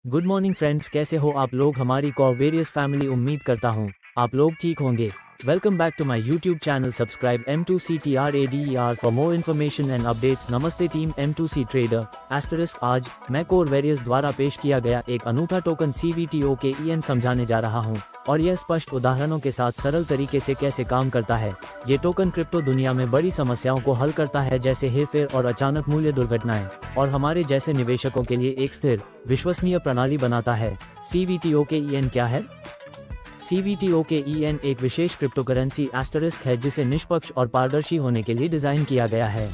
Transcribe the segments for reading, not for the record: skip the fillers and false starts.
Good morning friends, कैसे हो आप लोग। हमारी वेरियस फैमिली, उम्मीद करता हूँ आप लोग ठीक होंगे। Welcome back to my YouTube channel. Subscribe M2C TRADER for more information and updates. नमस्ते टीम M2C ट्रेडर एस्टरिस्क। आज मैं वेरियस द्वारा पेश किया गया एक अनूठा टोकन CVTOKEN समझाने जा रहा हूँ और यह स्पष्ट उदाहरणों के साथ सरल तरीके से कैसे काम करता है। ये टोकन क्रिप्टो दुनिया में बड़ी समस्याओं को हल करता है, जैसे हेरफेर और अचानक मूल्य दुर्घटनाएं, और हमारे जैसे निवेशकों के लिए एक स्थिर विश्वसनीय प्रणाली बनाता है। CVTOKEN क्या है? CVTOKEN एक विशेष क्रिप्टोकरेंसी एस्टरिस्क है जिसे निष्पक्ष और पारदर्शी होने के लिए डिजाइन किया गया है।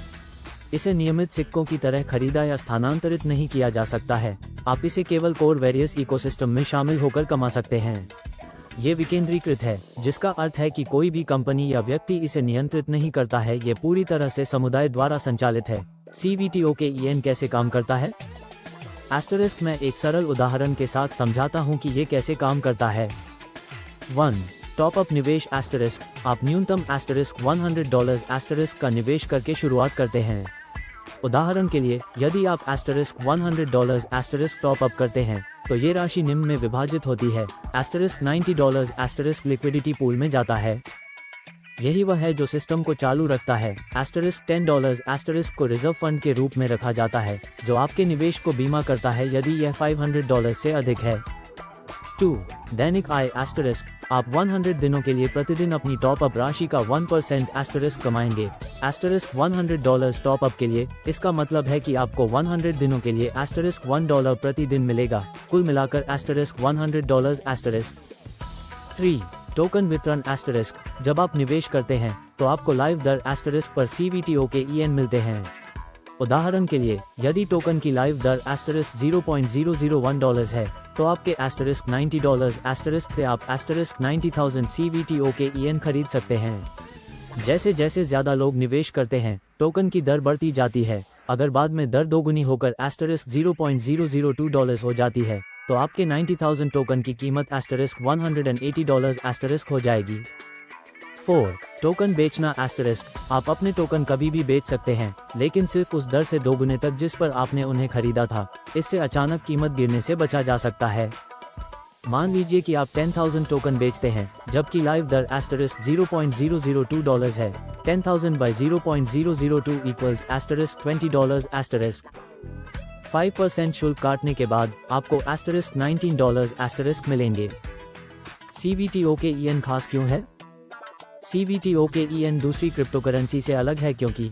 इसे नियमित सिक्कों की तरह खरीदा या स्थानांतरित नहीं किया जा सकता है। आप इसे केवल वेरियस इकोसिस्टम में शामिल होकर कमा सकते हैं। ये विकेंद्रीकृत है, जिसका अर्थ है कि कोई भी कंपनी या व्यक्ति इसे नियंत्रित नहीं करता है। ये पूरी तरह से समुदाय द्वारा संचालित है। CVTOKEN कैसे काम करता है? एस्टरिस्क में एक सरल उदाहरण के साथ समझाता हूँ कि ये कैसे काम करता है। 1. टॉप अप निवेश एस्टरिस्क। आप न्यूनतम $100 एस्टरिस्क का निवेश करके शुरुआत करते हैं। उदाहरण के लिए, यदि आप $100 एस्टरिस्क टॉप अप करते हैं तो ये राशि निम्न में विभाजित होती है। $90 एस्टरिस्क लिक्विडिटी पूल में जाता है। यही वह है जो सिस्टम को चालू रखता है। $10 एस्टरिस्क को रिजर्व फंड के रूप में रखा जाता है, जो आपके निवेश को बीमा करता है यदि यह $500 से अधिक है। 2. दैनिक आय एस्टरिस्क। आप 100 दिनों के लिए प्रतिदिन अपनी टॉप अप राशि का 1% एस्टरिस्क कमाएंगे। $100 टॉप अप के लिए, इसका मतलब है कि आपको 100 दिनों के लिए $1 प्रतिदिन मिलेगा। कुल मिलाकर $100 एस्टरिस्क। 3. टोकन वितरण एस्टरिस्क। जब आप निवेश करते हैं तो आपको लाइव दर एस्टरिस्क पर CVTOKEN मिलते हैं। उदाहरण के लिए, यदि टोकन की लाइव दर $0.001 है तो आपके $90 एस्टरिस्क से आप $90,000 CVTOKEN खरीद सकते हैं। जैसे जैसे ज्यादा लोग निवेश करते हैं, टोकन की दर बढ़ती जाती है। अगर बाद में दर दोगुनी होकर $0.002 हो जाती है तो आपके 90,000 टोकन की कीमत $180 एस्टरिस्क हो जाएगी। 4. टोकन बेचना एस्टरिस्क। आप अपने टोकन कभी भी बेच सकते हैं, लेकिन सिर्फ उस दर से दोगुने तक जिस पर आपने उन्हें खरीदा था। इससे अचानक कीमत गिरने से बचा जा सकता है। मान लीजिए कि आप 10,000 टोकन बेचते हैं, जबकि लाइव दर $0.002 है। 10,000 by 0.002 equals $20 एस्टरिस्क। 5% शुल्क काटने के बाद आपको $19 एस्टरिस्क मिलेंगे। CVTOKEN खास क्यों है? CVTOKEN दूसरी क्रिप्टोकरेंसी से अलग है क्योंकि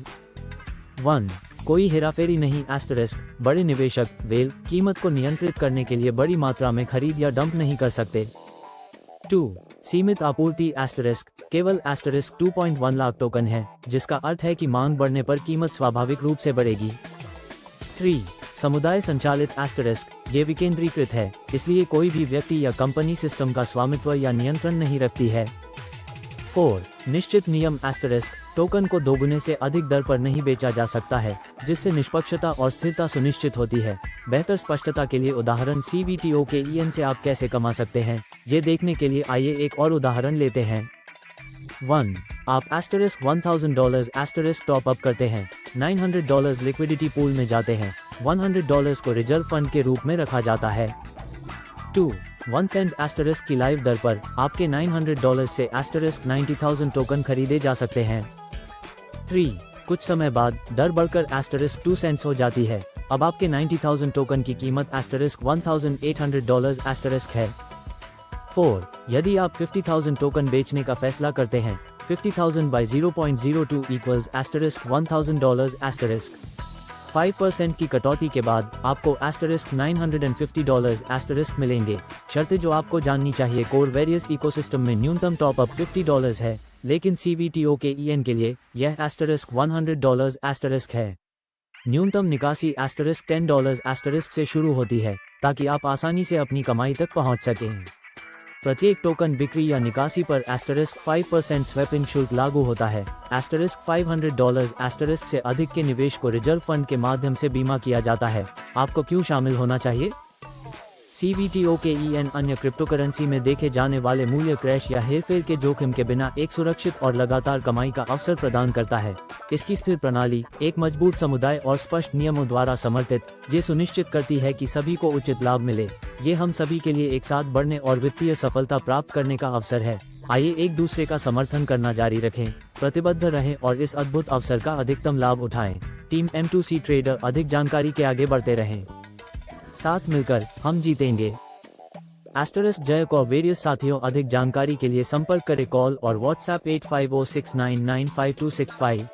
1. कोई हेराफेरी नहीं एस्टरिस्क। बड़े निवेशक वेल कीमत को नियंत्रित करने के लिए बड़ी मात्रा में खरीद या डंप नहीं कर सकते। 2. सीमित आपूर्ति एस्टरिस्क। केवल $2.1 लाख टोकन है, जिसका अर्थ है कि मांग बढ़ने पर कीमत स्वाभाविक रूप से बढ़ेगी। 3. समुदाय संचालित एस्टरिस्क। ये विकेंद्रीकृत है, इसलिए कोई भी व्यक्ति या कंपनी सिस्टम का स्वामित्व या नियंत्रण नहीं रखती है। 4. निश्चित नियम एस्टरिस्क। टोकन को दोगुने से अधिक दर पर नहीं बेचा जा सकता है, जिससे निष्पक्षता और स्थिरता सुनिश्चित होती है। बेहतर स्पष्टता के लिए उदाहरण CVTOKEN से आप कैसे कमा सकते हैं, ये देखने के लिए आइए एक और उदाहरण लेते हैं। 1. आप $1,000 एस्टरिस्क टॉप अप करते हैं। $900 लिक्विडिटी पूल में जाते हैं। $100 को रिजर्व फंड के रूप में रखा जाता है। 2. 1 सेंट एस्टरिस्क की लाइव दर पर आपके $900 से $90,000 टोकन खरीदे जा सकते हैं। 3. कुछ समय बाद दर बढ़कर $2 सेंट्स हो जाती है। अब आपके 90,000 टोकन की कीमत $1,800 एस्टरिस्क है। 4. यदि आप 50,000 टोकन बेचने का फैसला करते हैं, 50,000 by 0.02 equals $1,000 एस्टरिस्क। 5% की कटौती के बाद आपको $950 एस्टरिस्क मिलेंगे। शर्तें जो आपको जाननी चाहिए। वेरियस इकोसिस्टम में न्यूनतम टॉप अप $50 है, लेकिन CVTOKEN के लिए यह $100 एस्टरिस्क है। न्यूनतम निकासी $10 एस्टरिस्क से शुरू होती है, ताकि आप आसानी से अपनी कमाई तक पहुंच सकें। प्रत्येक टोकन बिक्री या निकासी पर $5% स्वैपिंग शुल्क लागू होता है। $500 एस्टरिस्क से अधिक के निवेश को रिजर्व फंड के माध्यम से बीमा किया जाता है। आपको क्यों शामिल होना चाहिए? CVT OKEN अन्य क्रिप्टोकरेंसी में देखे जाने वाले मूल्य क्रैश या हेरफेर के जोखिम के बिना एक सुरक्षित और लगातार कमाई का अवसर प्रदान करता है। इसकी स्थिर प्रणाली, एक मजबूत समुदाय और स्पष्ट नियमों द्वारा समर्थित, ये सुनिश्चित करती है कि सभी को उचित लाभ मिले। ये हम सभी के लिए एक साथ बढ़ने और वित्तीय सफलता प्राप्त करने का अवसर है। आइए एक दूसरे का समर्थन करना जारी रखें, प्रतिबद्ध रहें और इस अद्भुत अवसर का अधिकतम लाभ उठाएं। टीम M2C ट्रेडर अधिक जानकारी के आगे बढ़ते रहें। साथ मिलकर हम जीतेंगे। जय को वेरियस साथियों, अधिक जानकारी के लिए संपर्क करें कॉल और व्हाट्सएप 8506995265।